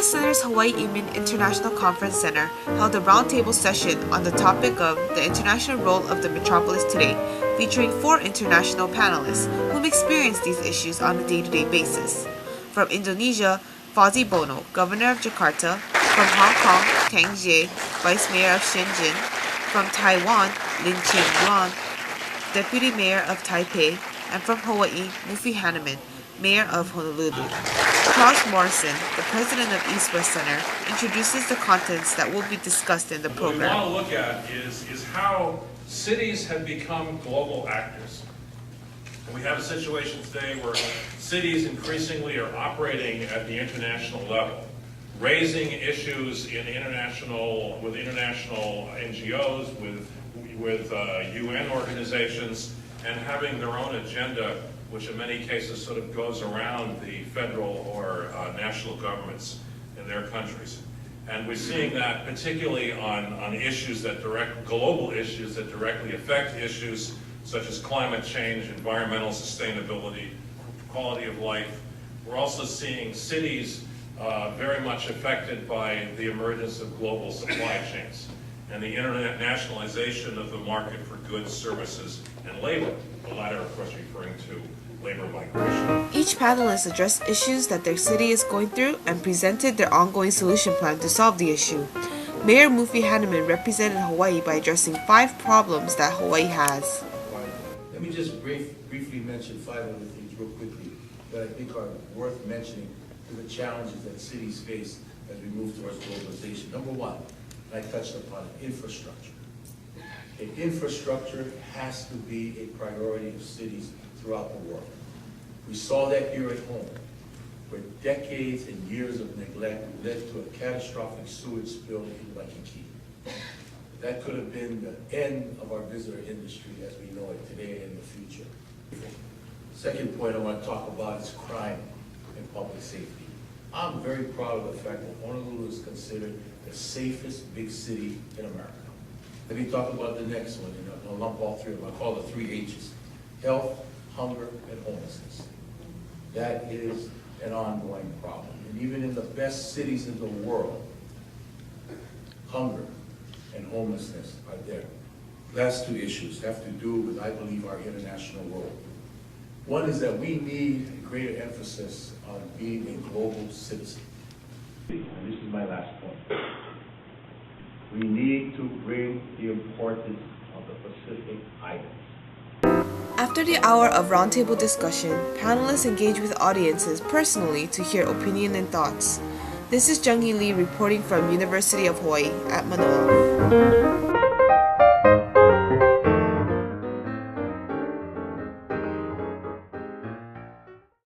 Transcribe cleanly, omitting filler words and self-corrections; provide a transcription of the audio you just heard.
U.S. Center's Hawaii Imin International Conference Center held a roundtable session on the topic of the international role of the metropolis today, featuring 4 international panelists whom experience these issues on a day-to-day basis. From Indonesia, Fauzi Bono, Governor of Jakarta; from Hong Kong, Tang Jie, Vice Mayor of Shenzhen; from Taiwan, Lin Cheng-yuan, Deputy Mayor of Taipei; and from Hawaii, Mufi Hanneman, Mayor of Honolulu. Charles Morrison, the president of East-West Center, introduces the contents that will be discussed in the program. What we want to look at is how cities have become global actors. And we have a situation today where cities increasingly are operating at the international level, raising issues with international NGOs, with UN organizations, and having their own agenda, which in many cases sort of goes around the federal or national governments in their countries. And we're seeing that particularly on issues global issues that directly affect issues such as climate change, environmental sustainability, quality of life. We're also seeing cities very much affected by the emergence of global supply chains and the internationalization of the market for goods, services, and labor. The latter, of course, referring to labor migration. Each panelist addressed issues that their city is going through and presented their ongoing solution plan to solve the issue. Mayor Mufi Hanneman represented Hawaii by addressing 5 problems that Hawaii has. Let me just briefly mention 5 other things real quickly that I think are worth mentioning to the challenges that cities face as we move towards globalization. Number 1, and I touched upon it, infrastructure. Infrastructure has to be a priority of cities throughout the world. We saw that here at home, where decades and years of neglect led to a catastrophic sewage spill in Waikiki. That could have been the end of our visitor industry as we know it today and in the future. Second point I want to talk about is crime and public safety. I'm very proud of the fact that Honolulu is considered the safest big city in America. Let me talk about the next one, and I'll lump all 3 of them. I call it 3 H's. Health, hunger, and homelessness. That is an ongoing problem. And even in the best cities in the world, hunger and homelessness are there. Last 2 issues have to do with, I believe, our international role. One is that we need a greater emphasis on being a global citizen. And this is my last point. We need to bring the importance of the Pacific Islands. After the hour of roundtable discussion, panelists engage with audiences personally to hear opinion and thoughts. This is Jung-Hee Lee reporting from University of Hawaii at Manoa.